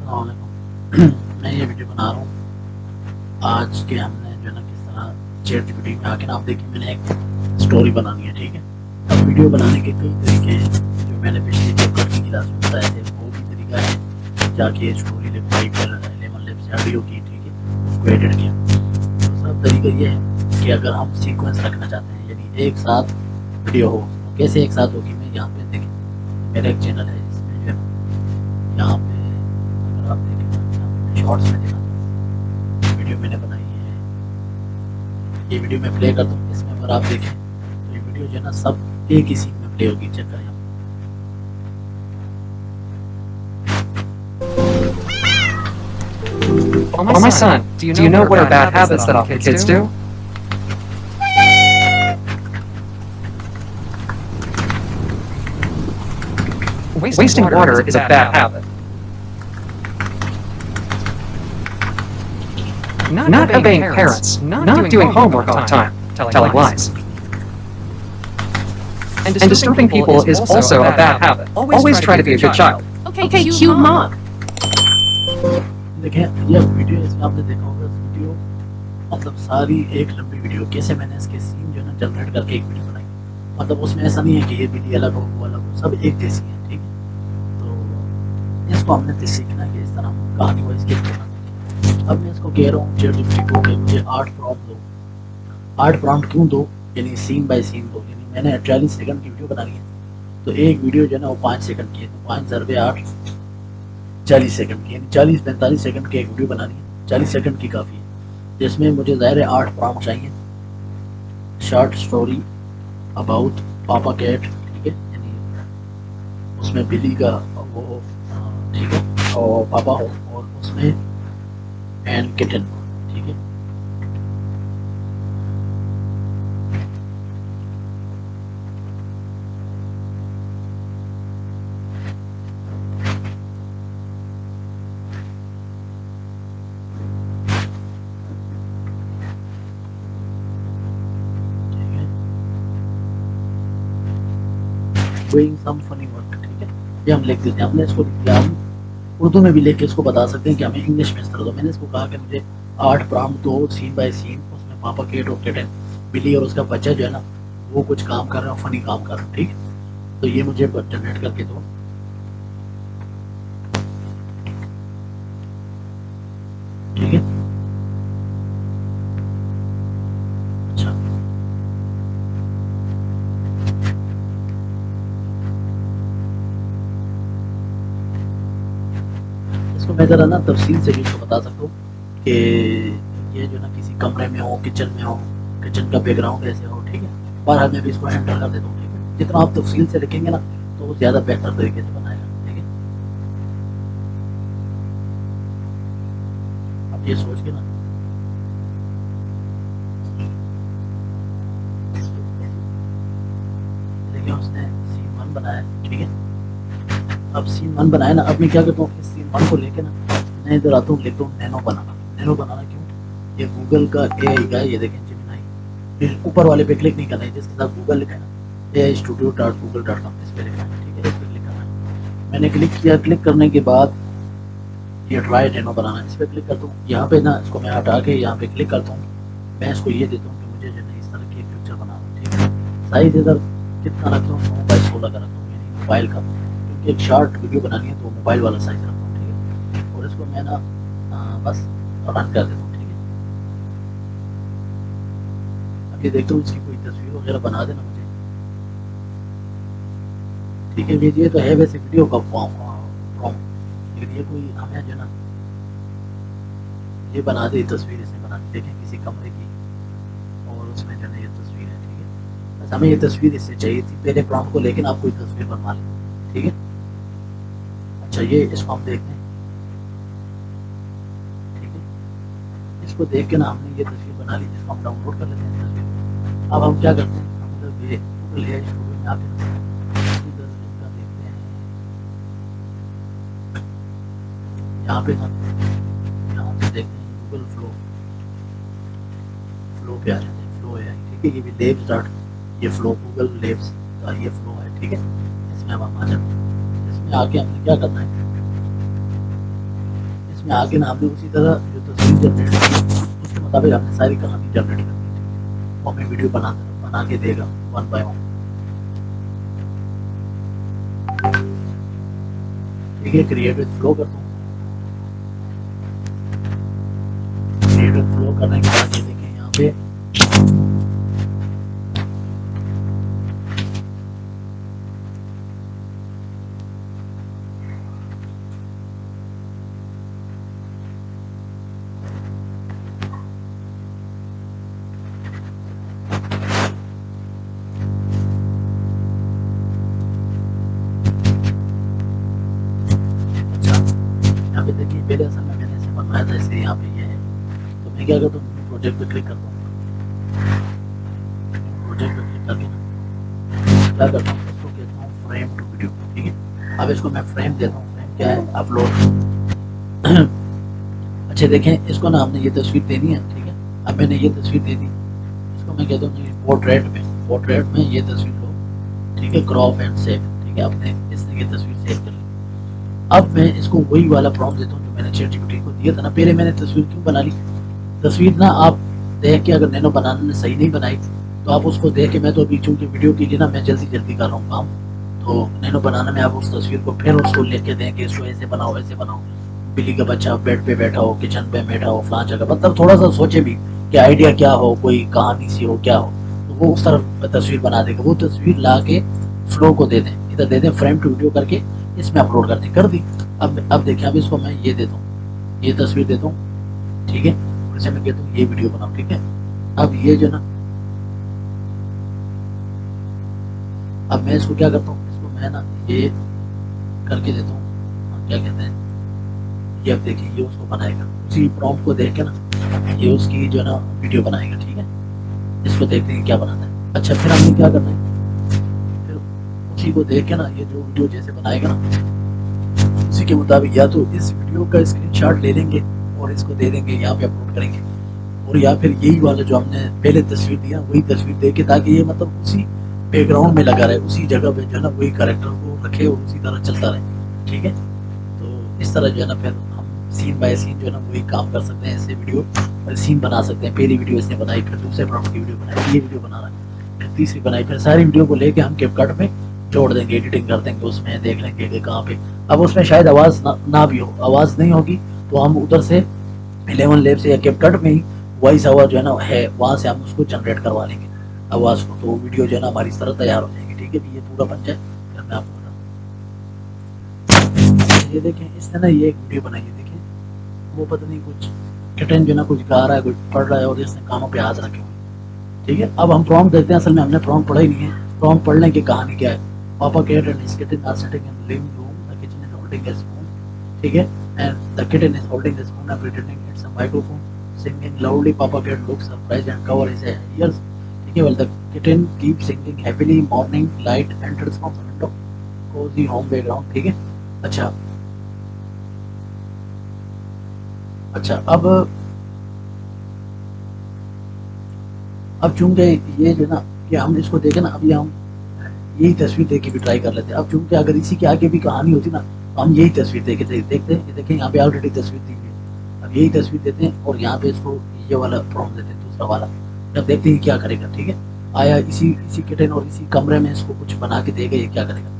अस्सलाम वालेकुम। मैं ये वीडियो बना रहा हूँ आज के हमने जो है ना किस तरह चैट जीपीटी में आके ना आप देखिए मैंने एक स्टोरी बनानी है, ठीक है। अब वीडियो बनाने के कई तरीके हैं जो मैंने पिछली जो कल की क्लास में बताए थे, वो भी तरीका है जाके स्टोरी लिख पाई फिर 11 लिप से ऑडियो की, ठीक है, उसको एडिट किया। दूसरा तरीका ये है कि अगर हम सीक्वेंस रखना चाहते हैं यानी एक साथ वीडियो हो, तो कैसे एक साथ होगी, मैं यहाँ पे देखिए मेरा एक चैनल है, इसमें जो है ना यहाँ पे अगर आप देखें शॉर्ट्स में देखा वीडियो मैंने बनाई है, ये वीडियो मैं प्ले करता हूँ। इसमें अगर आप देखें तो ये वीडियो जो है ना सब एक ही सीन में प्ले होगी। चेक करें आप। Oh, my son, do you know what are bad habits that often kids do? Wasting water is a bad habit. Not obeying parents, not doing homework on time, telling lies. And disturbing people is also a bad habit. Always try to be a good child. Okay, cute mom. देखें ये video, इसमें आपने देखा होगा इस video मतलब सारी एक लंबी वीडियो कैसे मैंने इसके सीन जो है ना जनरेट करके एक वीडियो बनाई। मतलब उसमें ऐसा नहीं है कि ये वीडियो अलग हो वो अलग हो, सब एक जैसी है, ठीक है। तो इसको हमने तो सीखना है कि इस तरह हम कहानी को इसके करना। अब मैं इसको कह रहा हूँ चैट जीपीटी को कि मुझे 8 प्रॉम्प्ट दो। 8 प्रॉम्प्ट क्यों दो, यानी सीन बाय सीन दो। यानी मैंने 40 सेकंड की वीडियो बनानी है, तो एक वीडियो जो है ना वो 5 सेकंड की है, तो 5 × 8 40 सेकंड की, यानी 40-45 सेकंड की एक वीडियो बनानी है। 40 सेकंड की काफ़ी है, जिसमें मुझे ज़ाहिर है 8 प्रॉम्प्ट चाहिए। शॉर्ट स्टोरी अबाउट पापा कैट, ठीक है, यानी उसमें बिली का वो ठीक है और पापा हो, और उसमें एंड किटन, ठीक है। डूइंग सम फनी वर्क, ठीक है, ये हम लिख देते हैं। हमने इसको लिख दिया, हम उर्दू में भी लिख के इसको बता सकते हैं कि हमें इंग्लिश में इस तरह दो। मैंने इसको कहा कि मुझे 8 प्रॉम्प्ट दो सीन बाय सीन, उसमें पापा केट और किटन बिली और उसका बच्चा जो है ना वो कुछ काम कर रहे हैं, फनी काम कर रहे हैं, ठीक है। तो ये मुझे जनरेट करके दो, ठीक है। अच्छा इसको मैं ज़रा ना तफसील से भी इसको बता सकता हूँ कि ये जो ना किसी कमरे में हो, किचन में हो, किचन का बैकग्राउंड ऐसे हो, ठीक है। बाहर मैं भी इसको हैंडल कर देता हूँ, ठीक है। जितना आप तफसील से लिखेंगे ना तो वो ज़्यादा बेहतर तरीके से बनाएगा, ठीक है। अब ये सोच के ना देखिए उसने सीन 1 बनाया, ठीक है। अब सीन 1 बनाया ना, अब मैं क्या करता हूँ इस सीन 1 को लेके ना मैं इधर आता हूँ, लिखता हूँ नैनो बनाना। नैनो बनाना क्यों, ये गूगल का एआई का, ये देखें जेमिनी, फिर ऊपर वाले पे क्लिक नहीं करना है जिसके साथ गूगल लिखा है ना, AI studio.google.com, इस पे लिखना है, ठीक है, इस पे क्लिक करना है। मैंने क्लिक किया, क्लिक करने के बाद ये ट्राई नैनो बनाना, इस पर क्लिक करता हूँ। यहाँ पे ना इसको मैं हटा के यहाँ पे क्लिक करता हूँ, मैं इसको ये देता हूँ कि मुझे जो है इस तरह की एक पिक्चर बनाना, ठीक है। साइज इधर कितना रखता हूँ, 9x16 का रखता हूँ, यानी मोबाइल का, क्योंकि एक शॉर्ट वीडियो बनानी है तो मोबाइल वाला साइज रखता हूँ, ठीक है। और इसको मैं ना बस रन कर देता हूँ, ठीक है। अब ये देखता हूँ इसकी कोई तस्वीर वगैरह बना देना मुझे, ठीक है। ये तो है वैसे वीडियो का फॉर्म, लेकिन ये कोई हमें जो ना ये बना दे तस्वीर, इसने बना दी, देखें किसी कमरे की, और उसमें जो है ये तस्वीर है, ठीक है। बस हमें ये तस्वीर इससे चाहिए थी, पहले प्रॉम्प्ट को लेकिन आप कोई तस्वीर बनवा लें, ठीक है। अच्छा ये इसको हम देखते हैं, ठीक है। इसको देख के ना हमने ये तस्वीर बना ली, जिसको हम डाउनलोड कर लेते हैं तस्वीर। अब हम क्या करते हैं, हम मतलब ये गूगल एआई स्टूडियो में आके इधर इनका देखते हैं, यहाँ पे ना यहाँ से देखते हैं गूगल फ्लो पे आ जाते हैं, फ्लो एआई, ठीक है। ये भी लेब स्टार्ट, ये फ्लो गूगल लेब्स का ये फ्लो है, ठीक है। इसमें अब हम आ जाते हैं, इसमें आके हमने क्या करना है, इसमें आगे ना हमने उसी तरह जो तस्वीर जनरेट की उसके मुताबिक हमने सारी कहानी जनरेट कर दी, वो हमें वीडियो बना के देगा वन बाय वन। ठीक है, क्रिएट विद फ्लो करता हूँ। क्रिएट विद फ्लो करने के बाद ये देखें यहाँ पे देखिए पहले असल में मैंने ऐसे बनवाया था, इसलिए यहाँ पे ये है। तो मैं क्या करता हूँ, प्रोजेक्ट पे क्लिक करता हूँ। प्रोजेक्ट पे क्लिक करके ना क्या करता हूँ, इसको कहता हूँ फ्रेम टू वीडियो। ठीक है, अब इसको मैं फ्रेम देता हूँ। फ्रेम क्या है, अपलोड। अच्छा देखें, इसको ना हमने ये तस्वीर देनी है। ठीक है, अब मैंने ये तस्वीर दे दी, इसको मैं कहता हूँ पोर्ट्रेट में ये तस्वीर लो। ठीक है, क्रॉप एंड सेव। ठीक है, आपने इसने ये तस्वीर सेव कर ली। अब मैं इसको वही वाला प्रॉम्प्ट देता हूँ जो मैंने ChatGPT को दिया था ना। पहले मैंने तस्वीर क्यों बना ली, तस्वीर ना आप देख के अगर नैनो बनाने में सही नहीं बनाई तो आप उसको देख के, मैं तो अभी चूंकि वीडियो के लिए ना मैं जल्दी कर रहा हूँ काम, तो नैनो बनाने में आप उस तस्वीर को फिर उसको लेके के दें कि इसको ऐसे बनाओ, बिल्ली का बच्चा बेड पे बैठा हो, किचन पे बैठा हो, फलां जगह, मतलब थोड़ा सा सोचे भी कि आइडिया क्या हो, कोई कहानी सी हो, क्या हो, तो वो उस तरह तस्वीर बना देगा। वो तस्वीर ला के फ्लो को दे दें, इधर दे दें, फ्रेम टू वीडियो करके इसमें अपलोड कर दी। अब देखिए, अब इसको मैं ये देता हूँ, ये तस्वीर देता हूँ। ठीक है, और इसे मैं कहता हूँ ये वीडियो बनाओ। ठीक है, अब ये जो ना, अब मैं इसको क्या करता हूँ, इसको मैं ना ये करके देता हूँ, क्या कहते हैं ये। अब देखिए ये उसको बनाएगा, उसी प्रॉम्प्ट को देख के ना ये उसकी जो ना वीडियो बनाएगा। ठीक है, इसको देखते हैं क्या बनाता है। अच्छा, फिर हमने क्या करना है, फिर उसी को देख के ना ये जो वीडियो जैसे बनाएगा ना उसी के मुताबिक या तो इस वीडियो का स्क्रीनशॉट ले लेंगे और इसको दे देंगे, यहाँ पे अपलोड करेंगे, और या फिर यही वाला जो हमने पहले तस्वीर दिया वही तस्वीर दे के, ताकि ये मतलब उसी बैकग्राउंड में लगा रहे, उसी जगह पे जो है ना वही कैरेक्टर को रखे और उसी तरह चलता रहे। ठीक है, तो इस तरह जो है ना फिर हम सीन बाय सीन जो है ना वही काम कर सकते हैं। ऐसे वीडियो सीन बना सकते हैं। पहली वीडियो इसने बनाई, फिर दूसरे प्रॉम्प्ट की वीडियो बनाई, ये वीडियो बना रहा है, फिर तीसरी बनाई, फिर सारी वीडियो को लेके हम कैपकट में जोड़ देंगे, एडिटिंग कर देंगे, उसमें देख लेंगे कि कहाँ पे। अब उसमें शायद आवाज़ ना भी हो, आवाज़ नहीं होगी तो हम उधर से 11 लैब से या कैपकट में ही वॉइस आवाज़ जो है ना है वहाँ से हम उसको जनरेट करवा लेंगे आवाज़ को, तो वीडियो जो है ना हमारी इस तरह तैयार हो जाएगी। ठीक है, ये पूरा बन जाए फिर मैं आपको बताऊँ। ये देखें, इसने ना ये एक वीडियो बनाई है। देखें, वो पता नहीं कुछ किटन जो है ना कुछ गा रहा है, कुछ पढ़ रहा है, और इसने कानों पे हाथ रखे हुए। ठीक है, अब हम प्रॉम्प्ट देते हैं। असल में हमने प्रॉम्प्ट पढ़ा ही नहीं है। प्रॉम्प्ट पढ़ने की कहानी क्या है, papa cat and his kitten are sitting in living room, the kitchen is holding a spoon. ठीक है, and the kitten is holding the spoon and pretending it's a microphone, singing loudly, papa cat looks surprised and cover his ears. ठीक है, well the kitten keeps singing happily, morning light enters from the window, cozy home background. ठीक है, अच्छा अब चूंकि ये जो ना कि हम इसको देखें ना, अभी हम यही तस्वीर देख के भी ट्राई कर लेते हैं। अब चूंकि अगर इसी के आगे भी कहानी होती ना तो हम यही तस्वीर देखते हैं। ये देखें, यहाँ पे ऑलरेडी तस्वीर दी हुई है। अब यही तस्वीर देते हैं और यहाँ पे इसको ये वाला प्रॉम्प्ट देते हैं, दूसरा वाला, जब देखते हैं क्या करेगा। ठीक है, आया इसी किचन और इसी कमरे में इसको कुछ बना के देगा, ये क्या करेगा।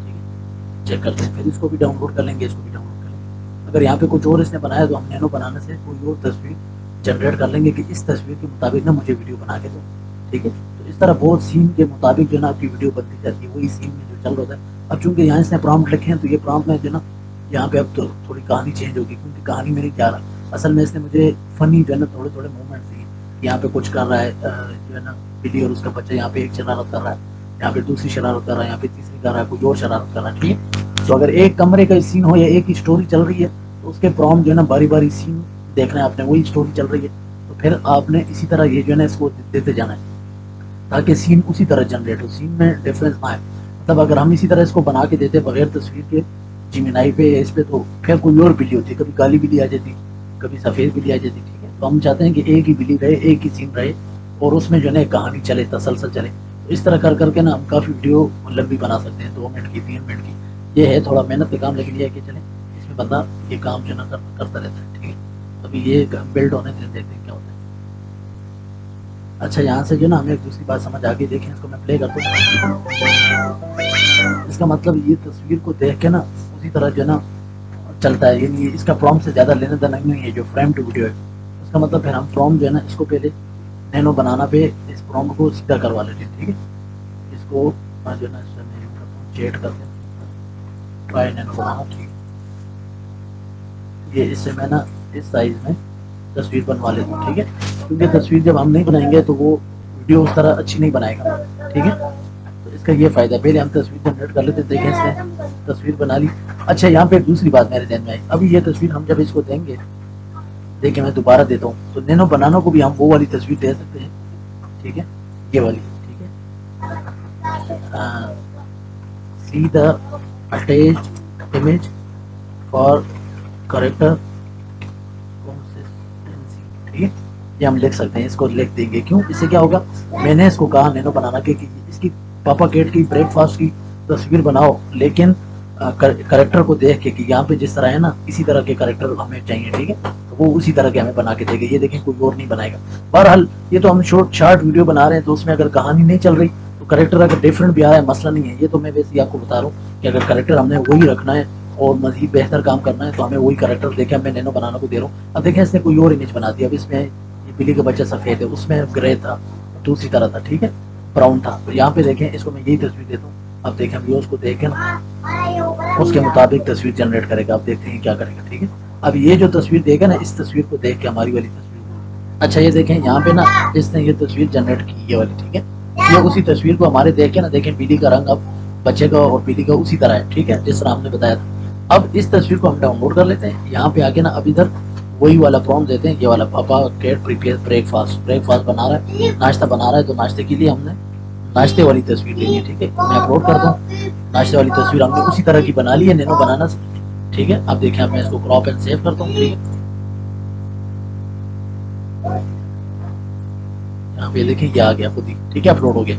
ठीक है, चेक करते हैं, फिर इसको भी डाउनलोड कर लेंगे, इसको भी डाउनलोड कर लेंगे। अगर यहाँ पे कुछ और इसने बनाया तो हम नैनो बनाने से कोई और तस्वीर जनरेट कर लेंगे कि इस तस्वीर के मुताबिक ना मुझे वीडियो बना के दो। ठीक है, तो इस तरह बहुत सीन के मुताबिक जो ना आपकी वीडियो बनती जाती है, वही सीन में जो चल रहा है। अब चूंकि यहाँ इसने प्रॉम्प्ट लिखे हैं तो ये प्रॉम्प्ट में जो ना यहाँ पे अब तो थोड़ी कहानी चेंज होगी, क्योंकि कहानी में नहीं जा रहा। असल में इसने मुझे फनी जो है ना थोड़े मूवमेंट दिए, यहाँ पे कुछ कर रहा है जो है ना बिल्ली और उसका बच्चा, यहाँ पे एक शरारत कर रहा है, यहाँ पे दूसरी शरारत कर रहा है, यहाँ पे तीसरी कर रहा है, कुछ और शरारत कर रहा है। ठीक है, तो अगर एक कमरे का सीन हो या एक ही स्टोरी चल रही है तो उसके प्रॉम्प्ट जो है ना बारी बारी सीन देखना है आपने, वही स्टोरी चल रही है तो फिर आपने इसी तरह ये जो है ना इसको देते जाना है ताकि सीन उसी तरह जनरेट हो, सीन में डिफरेंस ना आए। मतलब अगर हम इसी तरह इसको बना के देते बगैर तस्वीर के जिमिनाई पे या इस पे, तो फिर कोई और बिल्ली होती, कभी काली बिल्ली आ जाती, कभी सफ़ेद बिल्ली आ जाती। ठीक है, तो हम चाहते हैं कि एक ही बिल्ली रहे, एक ही सीन रहे और उसमें जो है ना कहानी चले, तसलसल चले। तो इस तरह कर करके ना हम काफ़ी वीडियो लंबी बना सकते हैं, 2 मिनट की, 3 मिनट की। ये है थोड़ा मेहनत का काम, लेकिन ये है कि चले इसमें उसमें बंदा ये काम जो ना करता रहता है। ठीक है, अभी ये बिल्ड होने देखते हैं क्या होता है। अच्छा, यहाँ से जो ना हमें एक दूसरी बात समझ आ गई। देखें, इसको मैं प्ले करता हूँ। इसका मतलब ये तस्वीर को देख के ना उसी तरह जो ना चलता है, यानी इसका प्रॉम्प्ट से ज़्यादा लेना देना नहीं है। जो फ्रेम टू वीडियो है उसका मतलब फिर हम प्रॉम्प्ट जो है ना इसको पहले नैनो बनाना पे इस प्रॉम्प्ट को सीधा करवा लेते हैं। ठीक है, इसको जो ना चेट करते हैं, ट्राई नैनो बनाना। ठीक है, ये इससे मैं ना इस साइज में तस्वीर बनवा लेता हूँ। ठीक है, क्योंकि तस्वीर जब हम नहीं बनाएंगे तो वो वीडियो उस तरह अच्छी नहीं बनाएगा। ठीक है, तो इसका ये फ़ायदा, पहले हम तस्वीर जनरेट कर लेते, देखें इसने तस्वीर बना ली। अच्छा, यहाँ पे दूसरी बात मेरे ध्यान में आई, अभी ये तस्वीर हम जब इसको देंगे, देखिए मैं दोबारा देता हूँ, तो नैनो बनाना को भी हम वो वाली तस्वीर दे सकते हैं। ठीक है, ये वाली। ठीक है, see the attached image for character consistency. ठीक है, ये हम लिख सकते हैं, इसको लिख देंगे। क्यों? इससे क्या होगा, मैंने इसको कहा नैनो बनाना के कि इसकी पापा केट की ब्रेकफास्ट की तस्वीर बनाओ, लेकिन करेक्टर को देख के कि यहाँ पे जिस तरह है ना इसी तरह के करेक्टर हमें चाहिए। ठीक है, तो वो उसी तरह के हमें बना के देंगे। ये देखें, कोई और नहीं बनाएगा। बहरहाल ये तो हम शॉर्ट वीडियो बना रहे हैं, तो उसमें अगर कहानी नहीं चल रही तो करेक्टर अगर डिफरेंट भी आया है, मसला नहीं है। ये तो मैं वैसे ही आपको बता रहा हूँ कि अगर करेक्टर हमने वही रखना है और मजीद बेहतर काम करना है तो हमें वही करेक्टर देखे मैं नैनो बनाना को दे रहा हूँ। अब देखें, इसने कोई और इमेज बना दिया। अब इसमें ये बिल्ली का बच्चा सफ़ेद है, उसमें ग्रे था, दूसरी तरह था। ठीक है, ब्राउन था। तो यहाँ पे देखें, इसको मैं यही तस्वीर देता हूँ। अब देखें, हम उसको देखें ना उसके मुताबिक तस्वीर जनरेट करेगा। अब देखते हैं क्या करेगा। ठीक है, अब ये जो तस्वीर देगा ना, इस तस्वीर को देख के हमारी वाली तस्वीर, अच्छा ये देखें यहाँ पे ना इसने ये तस्वीर जनरेट की, ये वाली। ठीक है, ये उसी तस्वीर को हमारे देख के ना, देखें बिल्ली का रंग अब बच्चे का और बिल्ली का उसी तरह है। ठीक है, जिस तरह हमने बताया था। अब इस तस्वीर को हम डाउनलोड कर लेते हैं। यहाँ पे आके ना अब इधर वही वाला प्रॉम्प्ट देते हैं, ये वाला, पापा केट प्रिपेयर ब्रेकफास्ट बना रहा है, नाश्ता बना रहा है, तो नाश्ते के लिए हमने नाश्ते वाली तस्वीर लेनी है। ठीक है, मैं अपलोड करता हूँ। नाश्ते वाली तस्वीर हमने उसी तरह की बना ली है नैनो बनाना से। ठीक है, अब देखिए, मैं इसको क्रॉप एंड सेव करता हूँ। ठीक है, यहाँ पे देखिए ये आ गया खुद ही। ठीक है, अपलोड हो गया।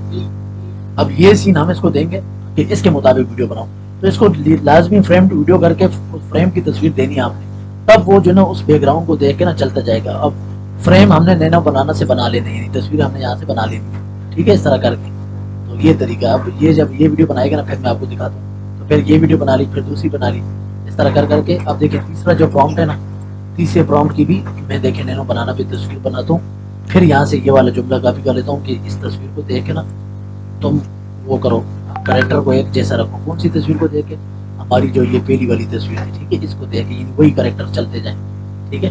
अब ये सीन हम इसको देंगे कि इसके मुताबिक वीडियो बनाओ, तो इसको लाजमी फ्रेम टू वीडियो करके उस फ्रेम की तस्वीर देनी है आपने, तब वो जो ना उस बैकग्राउंड को देख के ना चलता जाएगा। अब फ्रेम हमने नैनो बनाना से बना लेनी है, तस्वीर हमने यहाँ से बना लेनी है। ठीक है, इस तरह करके। तो ये तरीका, अब ये जब ये वीडियो बनाएगा ना फिर मैं आपको दिखाता हूँ। तो फिर ये वीडियो बना ली, फिर दूसरी बना ली, इस तरह कर करके। अब देखिए तीसरा जो प्रॉम्प्ट है ना, तीसरे प्रॉम्प्ट की भी मैं देखे नैनो बनाना पे तस्वीर बनाता हूँ। फिर यहाँ से ये वाला जुमला कॉपी कर लेता हूँ कि इस तस्वीर को देख के ना तुम वो करो, करेक्टर को एक जैसा रखो। कौन सी तस्वीर को देख के? हमारी जो ये पहली वाली तस्वीर है। ठीक है, इसको देख के वही करेक्टर चलते जाए। ठीक है,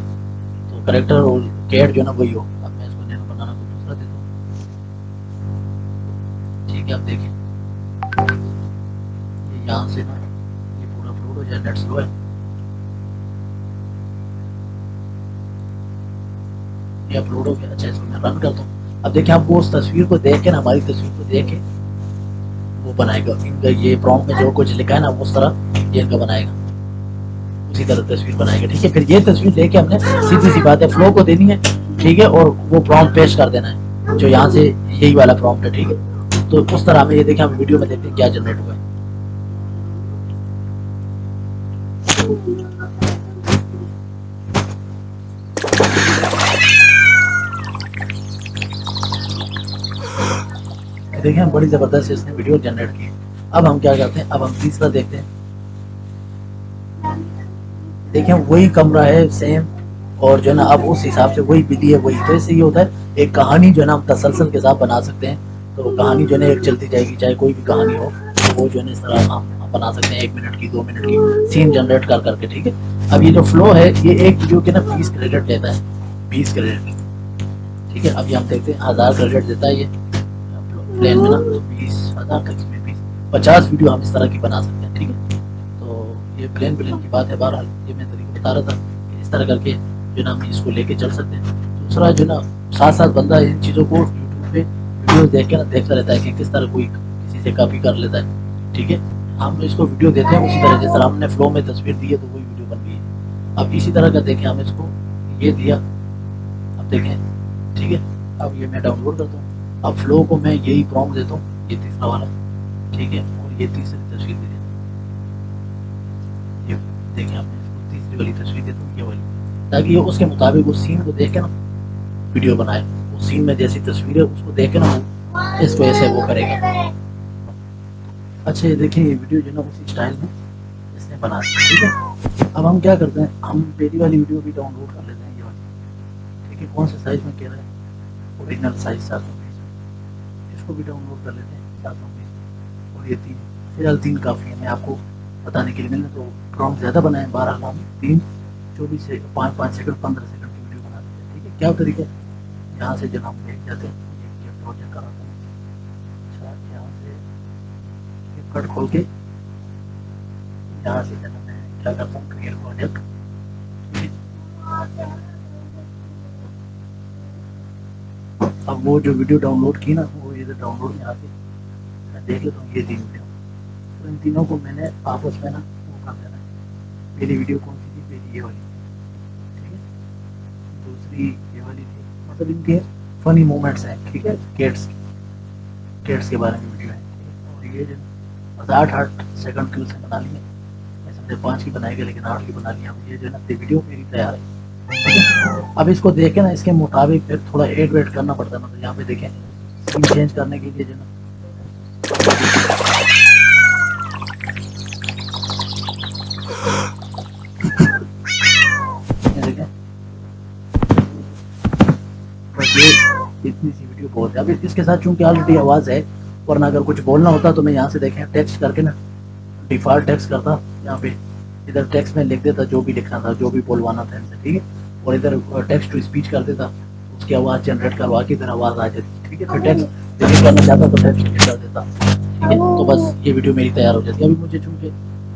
तो करेक्टर और कैट जो ना वही हो। अब मैं इसको नैनो बनाना को दूसरा देता हूँ। ठीक है, अब देखिए यहाँ से ना ये पूरा अपलोड हो जाए, नेट स्लो है, ये अपलोड हो गया। अच्छा, इसको मैं रन करता हूँ। अब देखिए, आपको उस तस्वीर को देख के ना, हमारी तस्वीर को देख के वो बनाएगा। इनका ये प्रॉम्प्ट में जो कुछ लिखा है ना उस तरह ये इनका बनाएगा, उसी तरह तस्वीर बनाएगा। ठीक है, फिर ये तस्वीर लेके हमने सीधी सी बात है फ्लो को देनी है। ठीक है, और वो प्रॉम्प्ट पेश कर देना है जो यहाँ से यही वाला प्रॉम्प्ट है। ठीक है, तो उस तरह हमें ये देखें, हम वीडियो में देखते हैं क्या जनरेट हुआ है। देखें, बड़ी जबरदस्त इसने वीडियो जनरेट की। अब हम क्या करते हैं, अब हम तीसरा देखते हैं। देखें, वही कमरा है सेम, और जो है ना अब उस हिसाब से वही बिल्ली है वही। तो इससे ये होता है एक कहानी जो है ना हम तसलसल के साथ बना सकते हैं। तो कहानी जो है एक चलती जाएगी, चाहे कोई भी कहानी हो, तो वो जो है इस तरह हम बना सकते हैं, 1 मिनट की, 2 मिनट की सीन जनरेट कर करके। ठीक है, अब ये जो फ्लो है ये एक वीडियो के ना 20 क्रेडिट लेता है, 20 क्रेडिट। ठीक है, अभी हम देखते हैं 1000 क्रेडिट देता है ये प्लेन में ना, 20,000 तक इसमें 50 वीडियो हम इस तरह की बना सकते हैं। ठीक है, तो ये प्लेन की बात है। बहरहाल ये मैं तरीका बता रहा था कि इस तरह करके जो ना हम इसको लेके चल सकते हैं। दूसरा जो ना साथ साथ बंदा इन चीज़ों को यूट्यूब पे वीडियो देख के ना देखता रहता है कि किस तरह कोई किसी से कॉपी कर लेता है। ठीक है, हम इसको वीडियो देते हैं उसी तरह, जिस तरह हमने फ्लो में तस्वीर दी है तो वही वीडियो बन गई है। अब इसी तरह का देखें, हम इसको ये दिया, अब देखें। ठीक है, अब ये मैं डाउनलोड करता हूँ। अब फ्लो को मैं यही प्रॉम्प्ट देता हूँ, ये तीसरा वाला। ठीक है, और ये तीसरी तस्वीर भी देता हूँ। ये देखें, हमने इसको दूसरी वाली तस्वीर देता हूँ, ये वाली, ताकि ये उसके मुताबिक उस सीन को देख के ना वीडियो बनाए। उस सीन में जैसी तस्वीर है उसको देख के ना वो इस वजह से वो करेगा। अच्छा ये देखिए, ये वीडियो जो है ना उसी स्टाइल में इसने बना दी, ठीक है। अब हम क्या करते हैं, हम पहली वाली वीडियो भी डाउनलोड कर लेते हैं, ये वाली, ठीक है। कौन से साइज में कह रहा है, ओरिजिनल साइज 720 में, इसको भी डाउनलोड कर लेते हैं 720। और ये 3 फिलहाल 3 काफ़ी है, मैं आपको बताने के लिए। मैंने तो प्रॉम्प्ट ज़्यादा बनाए, 12 नाम 3 24 से 5 सेकंड 15 सेकंड की वीडियो बना देते हैं, ठीक है। क्या तरीका है, यहाँ से जब हम देख जाते हैं, ये प्रोजेक्ट कराते हैं। अच्छा यहाँ से ये कट खोल के यहाँ से जब मैं क्या करता हूँ, क्रिएट प्रोजेक्ट, अब वो जो वीडियो डाउनलोड की ना वो इधर डाउनलोड यहाँ से मैं देख लेता हूँ, ये 3 वीडियो, तो इन तीनों को मैंने आपस में ना वो कर देना है। पहली वीडियो कौन सी थी, पहली ये वाली, ठीक है। दूसरी ये वाली थी, मतलब इनके फनी मोमेंट्स हैं, ठीक है। केट्स के बारे में वीडियो है, और ये जो 8 सेकंड की उसने बना ली है, मैं समझे 5 की बनाएगा लेकिन 8 की बना लिया। अब ये जो है ना वीडियो मेरी तैयार है। अब इसको देखे ना इसके मुताबिक फिर थोड़ा एड वेड करना पड़ता है, मतलब यहाँ पे देखें सीन चेंज करने के लिए जो ना ये देखें, बस ये इतनी सी वीडियो बहुत है। अब इसके साथ चूंकि ऑलरेडी आवाज़ है, वरना अगर कुछ बोलना होता तो मैं यहाँ से देखें टेक्स्ट करके ना डिफ़ॉल्ट टेक्स्ट करता, यहाँ पे इधर टेक्स्ट में लिख देता जो भी लिखना था, जो भी बोलवाना था इनसे, ठीक है। और इधर टेक्स्ट टू स्पीच कर देता, उसकी आवाज़ जनरेट करवा के इधर आवाज़ आ जाती, ठीक है। फिर टेक्स्ट डिलीट करना चाहता तो टेक्स्ट डिलीट कर देता, ठीक है। तो बस ये वीडियो मेरी तैयार हो जाती है। अभी मुझे चूँकि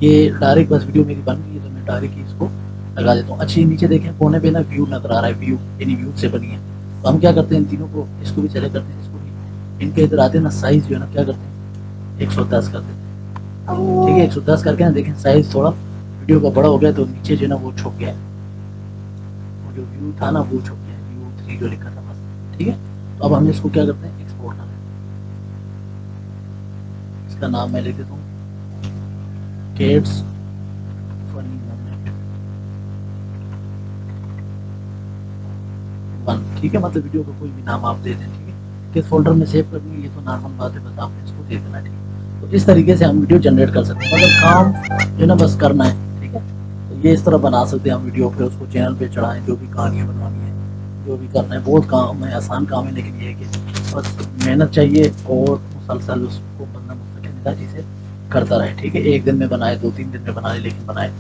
ये डायरेक्ट बस वीडियो मेरी बन गई है तो मैं डायरेक्ट ही इसको लगा देता हूँ। अच्छी नीचे देखें कोने पे ना व्यू नजर आ रहा है, व्यू यानी व्यू से बनी है। तो हम क्या करते हैं, इन तीनों को, इसको भी सेलेक्ट करते हैं, इसको भी, इनके इधर आते हैं ना साइज़ जो है ना क्या करते हैं 110 कर देते हैं, ठीक है। 110 करके ना देखें साइज़ थोड़ा वीडियो का बड़ा हो गया तो नीचे जो है ना वो छुप गया है, वो जो व्यू था ना वो छुप गया है, व्यू 3 जो लिखा था बस, ठीक है। तो अब हम इसको क्या करते हैं, एक्सपोर्ट कर देते हैं। इसका नाम मैं लिख देता हूँ किड्स फनी मोमेंट 1, ठीक है। मतलब वीडियो का कोई भी नाम आप दे दें, ठीक है। किस फोल्डर में सेव करनी है ये तो नॉर्मल बात है, बस आपने इसको दे देना, ठीक है। तो इस तरीके से हम वीडियो जनरेट कर सकते हैं, मतलब काम जो है ना बस करना है, ठीक है। तो ये इस तरह बना सकते हैं हम वीडियो पे, उसको चैनल पे चढ़ाएं, जो भी कहानियाँ बनवानी है, जो भी करना है। बहुत काम है, आसान काम है, लेकिन ये है कि बस मेहनत चाहिए और मुसलसल उसको बंदा मुस्तकिल मिजाजी से करता रहे, ठीक है। एक दिन में बनाए, 2-3 दिन में बनाए, लेकिन बनाए।